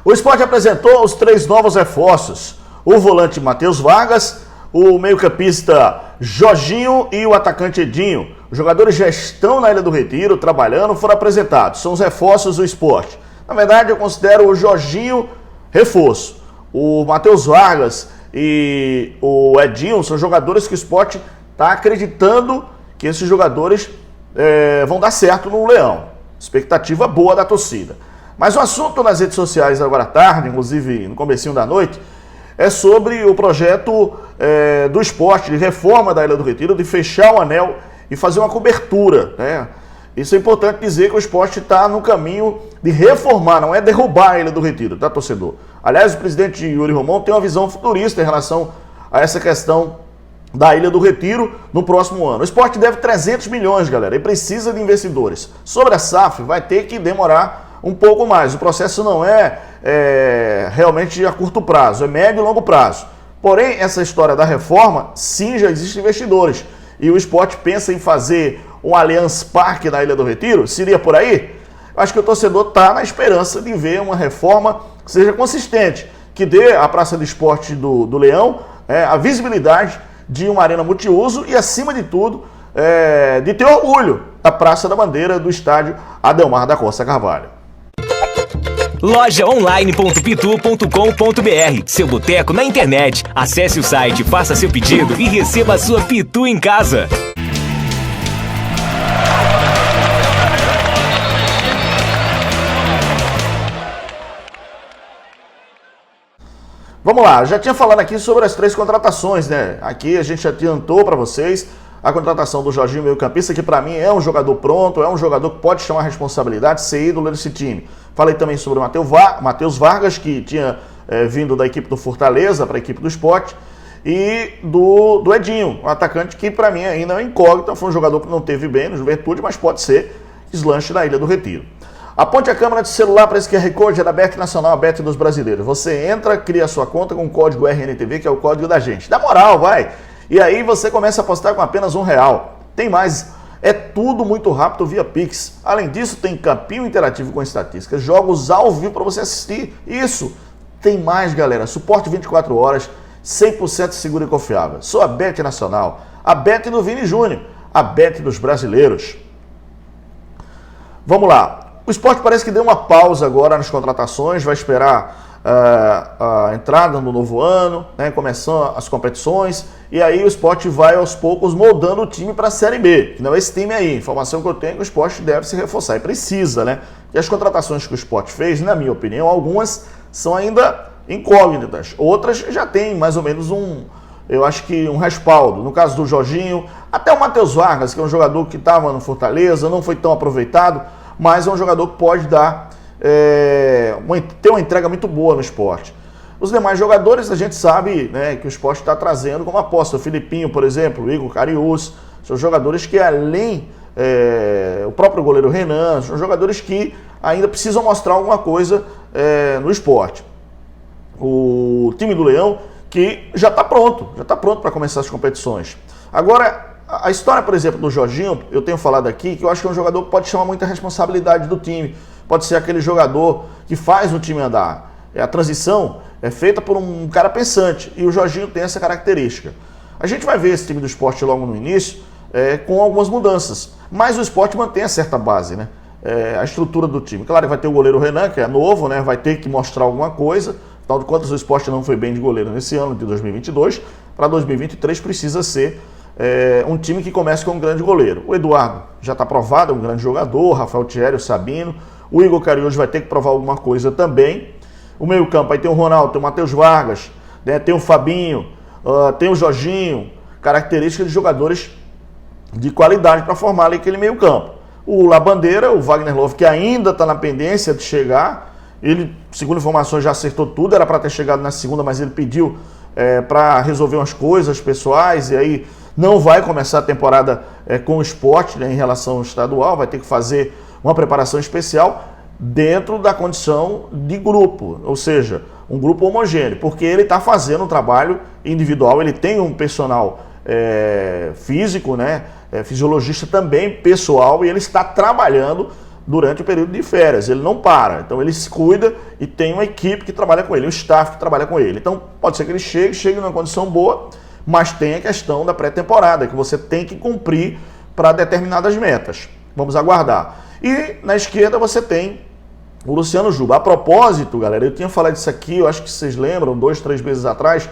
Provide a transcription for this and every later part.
O Sport apresentou os 3 novos reforços: o volante Matheus Vargas, o meio-campista Jorginho e o atacante Edinho. Os jogadores já estão na Ilha do Retiro, trabalhando, foram apresentados. São os reforços do Sport. Na verdade, eu considero o Jorginho reforço. O Matheus Vargas e o Edinho são jogadores que o Sport está acreditando que esses jogadores vão dar certo no Leão. Expectativa boa da torcida. Mas o assunto nas redes sociais agora à tarde, inclusive no comecinho da noite, é sobre o projeto do Sport, de reforma da Ilha do Retiro, de fechar o anel e fazer uma cobertura, né? Isso é importante dizer que o Sport está no caminho de reformar, não é derrubar a Ilha do Retiro, tá, torcedor? Aliás, o presidente Yuri Romão tem uma visão futurista em relação a essa questão da Ilha do Retiro no próximo ano. O Sport deve 300 milhões, galera, e precisa de investidores. Sobre a SAF, vai ter que demorar um pouco mais. O processo não é realmente a curto prazo, é médio e longo prazo. Porém, essa história da reforma, sim, já existem investidores. E o Sport pensa em fazer um Allianz Parque na Ilha do Retiro? Seria por aí? Acho que o torcedor está na esperança de ver uma reforma que seja consistente, que dê à Praça de Esporte do Leão a visibilidade de uma arena multiuso e, acima de tudo, de ter orgulho da Praça da Bandeira do estádio Adelmar da Costa Carvalho. Lojaonline.pitu.com.br, seu boteco na internet. Acesse o site, faça seu pedido e receba a sua Pitu em casa. Vamos lá, já tinha falado aqui sobre as 3 contratações, né? Aqui a gente adiantou para vocês a contratação do Jorginho, meio-campista, que para mim é um jogador pronto, é um jogador que pode chamar a responsabilidade, ser ídolo desse time. Falei também sobre o Matheus Vargas, que tinha vindo da equipe do Fortaleza para a equipe do Sport, e do Edinho, um atacante que para mim ainda é um incógnito, foi um jogador que não teve bem no Juventude, mas pode ser deslanche na Ilha do Retiro. Aponte a câmera de celular para esse QR Code, é da Bet Nacional, a Bet dos brasileiros. Você entra, cria a sua conta com o código RNTV, que é o código da gente. Dá moral, vai! E aí você começa a apostar com apenas R$1. Tem mais, é tudo muito rápido via Pix. Além disso, tem campinho interativo com estatísticas, jogos ao vivo para você assistir. Isso, tem mais, galera. Suporte 24 horas, 100% seguro e confiável. Sou a Bet Nacional, a Bet do Vini Júnior, a Bet dos brasileiros. Vamos lá. O Sport parece que deu uma pausa agora nas contratações, vai esperar a entrada no novo ano, né, começando as competições, e aí o Sport vai aos poucos moldando o time para a Série B, que não é esse time aí. Informação que eu tenho é que o Sport deve se reforçar, e precisa, né? E as contratações que o Sport fez, na minha opinião, algumas são ainda incógnitas, outras já tem mais ou menos eu acho que um respaldo. No caso do Jorginho, até o Matheus Vargas, que é um jogador que estava no Fortaleza, não foi tão aproveitado, mas é um jogador que pode dar ter uma entrega muito boa no Sport. Os demais jogadores a gente sabe, né, que o Sport está trazendo como aposta. O Filipinho, por exemplo, o Igor Cariús, são jogadores que além, o próprio goleiro Renan, são jogadores que ainda precisam mostrar alguma coisa no Sport. O time do Leão que já está pronto para começar as competições. Agora, a história, por exemplo, do Jorginho, eu tenho falado aqui que eu acho que é um jogador que pode chamar muita responsabilidade do time. Pode ser aquele jogador que faz o time andar. A transição é feita por um cara pensante e o Jorginho tem essa característica. A gente vai ver esse time do Sport logo no início com algumas mudanças, mas o Sport mantém a certa base, né? A estrutura do time. Claro, vai ter o goleiro Renan, que é novo, né? Vai ter que mostrar alguma coisa. Afinal de contas, o Sport não foi bem de goleiro nesse ano de 2022. Para 2023 precisa ser um time que comece com um grande goleiro. O Eduardo já está provado, é um grande jogador, o Rafael Thierry, o Sabino, o Igor Cariús vai ter que provar alguma coisa também. O meio campo aí tem o Ronaldo, tem o Matheus Vargas, né, tem o Fabinho, tem o Jorginho, características de jogadores de qualidade para formar ali aquele meio campo. O Labandeira, o Wagner Love, que ainda está na pendência de chegar, ele, segundo informações, já acertou tudo, era para ter chegado na segunda, mas ele pediu para resolver umas coisas pessoais, e aí não vai começar a temporada com o Sport, né, em relação ao estadual, vai ter que fazer uma preparação especial dentro da condição de grupo, ou seja, um grupo homogêneo, porque ele está fazendo um trabalho individual, ele tem um personal físico, né, fisiologista também pessoal, e ele está trabalhando durante o período de férias, ele não para, então ele se cuida e tem uma equipe que trabalha com ele, um staff que trabalha com ele. Então pode ser que ele chegue numa condição boa, mas tem a questão da pré-temporada, que você tem que cumprir para determinadas metas. Vamos aguardar. E na esquerda você tem o Luciano Juba. A propósito, galera, eu tinha falado disso aqui, eu acho que vocês lembram, 2, 3 meses atrás,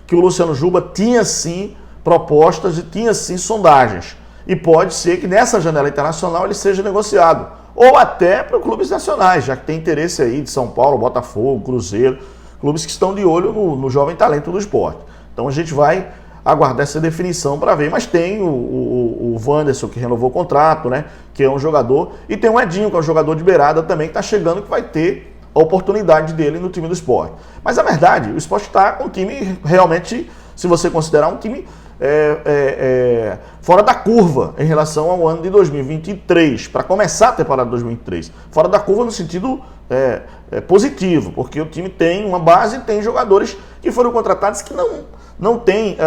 que o Luciano Juba tinha sim propostas e tinha sim sondagens. E pode ser que nessa janela internacional ele seja negociado. Ou até para clubes nacionais, já que tem interesse aí de São Paulo, Botafogo, Cruzeiro, clubes que estão de olho no jovem talento do esporte. Então a gente vai aguardar essa definição para ver. Mas tem o Wanderson, que renovou o contrato, né? Que é um jogador. E tem o Edinho, que é um jogador de beirada também, que está chegando, que vai ter a oportunidade dele no time do esporte. Mas a verdade, o esporte está com um time realmente, se você considerar um time fora da curva em relação ao ano de 2023, para começar a temporada de 2023. Fora da curva no sentido positivo, porque o time tem uma base, tem jogadores que foram contratados que não têm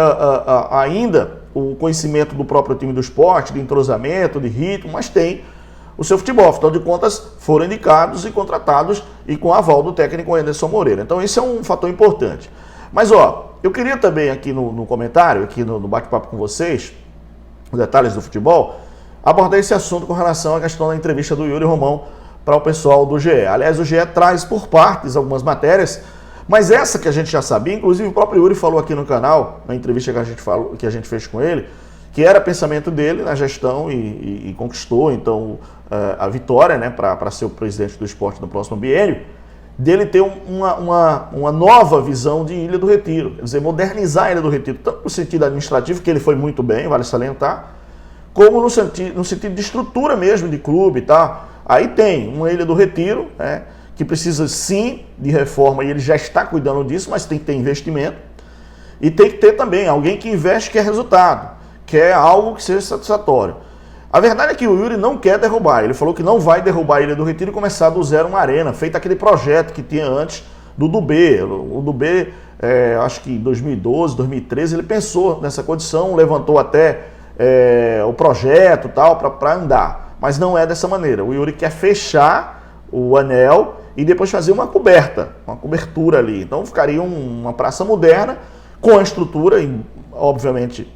ainda o conhecimento do próprio time do esporte, de entrosamento, de ritmo, mas tem o seu futebol. Afinal de contas, foram indicados e contratados e com aval do técnico Anderson Moreira. Então esse é um fator importante. Mas eu queria também aqui no comentário, aqui no bate-papo com vocês, os detalhes do futebol, abordar esse assunto com relação à questão da entrevista do Yuri Romão para o pessoal do GE. Aliás, o GE traz por partes algumas matérias, mas essa que a gente já sabia, inclusive o próprio Yuri falou aqui no canal, na entrevista que a gente fez com ele, que era pensamento dele na gestão e conquistou então a vitória, né, para ser o presidente do esporte no próximo biênio, dele ter uma nova visão de Ilha do Retiro, quer dizer, modernizar a Ilha do Retiro, tanto no sentido administrativo, que ele foi muito bem, vale salientar, como no sentido de estrutura mesmo de clube, tá? Aí tem uma Ilha do Retiro, né, que precisa sim de reforma, e ele já está cuidando disso, mas tem que ter investimento, e tem que ter também alguém que investe, que é resultado, que é algo que seja satisfatório. A verdade é que o Yuri não quer derrubar. Ele falou que não vai derrubar a Ilha do Retiro e começar do zero uma arena, feito aquele projeto que tinha antes do Dubê. O Dubê, acho que em 2012, 2013, ele pensou nessa condição, levantou até o projeto e tal para andar. Mas não é dessa maneira. O Yuri quer fechar o anel e depois fazer uma cobertura ali. Então ficaria uma praça moderna com a estrutura, obviamente,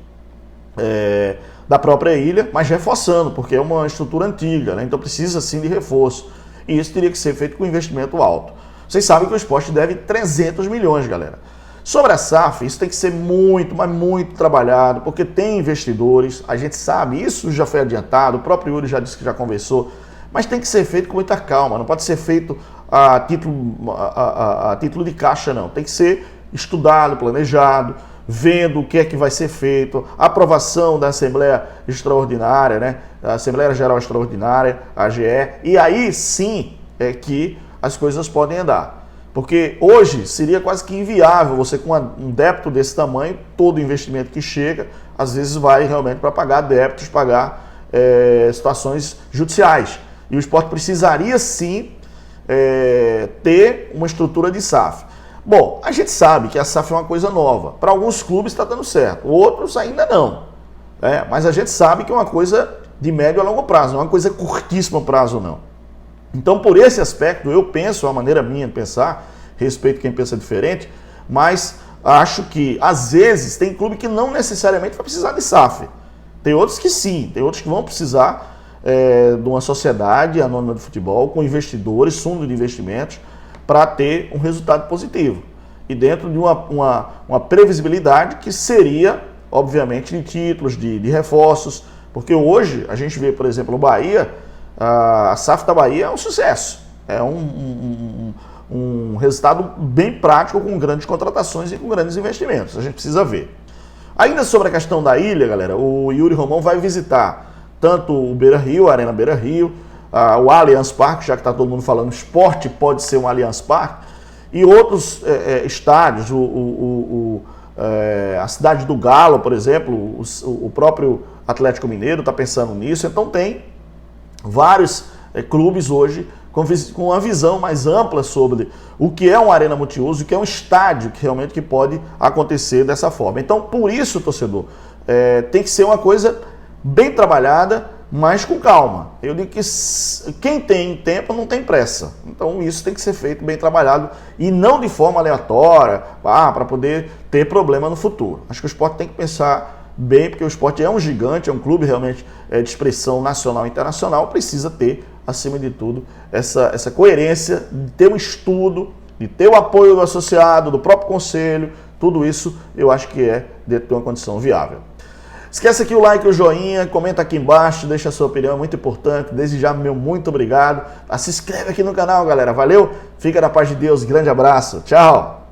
da própria ilha, mas reforçando, porque é uma estrutura antiga, né? Então precisa sim de reforço. E isso teria que ser feito com investimento alto. Vocês sabem que o esporte deve 300 milhões, galera. Sobre a SAF, isso tem que ser muito, mas muito trabalhado, porque tem investidores, a gente sabe, isso já foi adiantado, o próprio Yuri já disse que já conversou, mas tem que ser feito com muita calma, não pode ser feito a título de caixa, não. Tem que ser estudado, planejado, vendo o que é que vai ser feito, aprovação da Assembleia Extraordinária, né? A Assembleia Geral Extraordinária, AGE, e aí sim é que as coisas podem andar. Porque hoje seria quase que inviável você, com um débito desse tamanho, todo investimento que chega, às vezes vai realmente para pagar débitos, pagar situações judiciais. E o esporte precisaria sim ter uma estrutura de SAF. Bom, a gente sabe que a SAF é uma coisa nova. Para alguns clubes está dando certo, outros ainda não. Mas a gente sabe que é uma coisa de médio a longo prazo, não é uma coisa curtíssimo prazo, não. Então, por esse aspecto, eu penso, a maneira minha de pensar, respeito quem pensa diferente, mas acho que, às vezes, tem clube que não necessariamente vai precisar de SAF. Tem outros que sim, tem outros que vão precisar de uma sociedade anônima de futebol, com investidores, fundo de investimentos, para ter um resultado positivo. E dentro de uma previsibilidade que seria, obviamente, de títulos, de reforços, porque hoje a gente vê, por exemplo, o Bahia, a SAF da Bahia é um sucesso. É um resultado bem prático, com grandes contratações e com grandes investimentos. A gente precisa ver. Ainda sobre a questão da ilha, galera, o Yuri Romão vai visitar tanto o Beira-Rio, a Arena Beira-Rio, o Allianz Parque, já que está todo mundo falando, esporte pode ser um Allianz Parque, e outros estádios, a cidade do Galo, por exemplo, o próprio Atlético Mineiro está pensando nisso. Então tem vários clubes hoje com uma visão mais ampla sobre o que é uma arena multiuso, o que é um estádio que realmente pode acontecer dessa forma. Então, por isso, torcedor, tem que ser uma coisa bem trabalhada, mas com calma. Eu digo que quem tem tempo não tem pressa. Então isso tem que ser feito bem trabalhado e não de forma aleatória, para poder ter problema no futuro. Acho que o esporte tem que pensar bem, porque o esporte é um gigante, é um clube realmente de expressão nacional e internacional, precisa ter, acima de tudo, essa coerência de ter um estudo, de ter o apoio do associado, do próprio conselho. Tudo isso eu acho que é dentro de uma condição viável. Esquece aqui o like, o joinha, comenta aqui embaixo, deixa a sua opinião, é muito importante. Desde já, meu muito obrigado. Se inscreve aqui no canal, galera. Valeu? Fica na paz de Deus. Grande abraço. Tchau.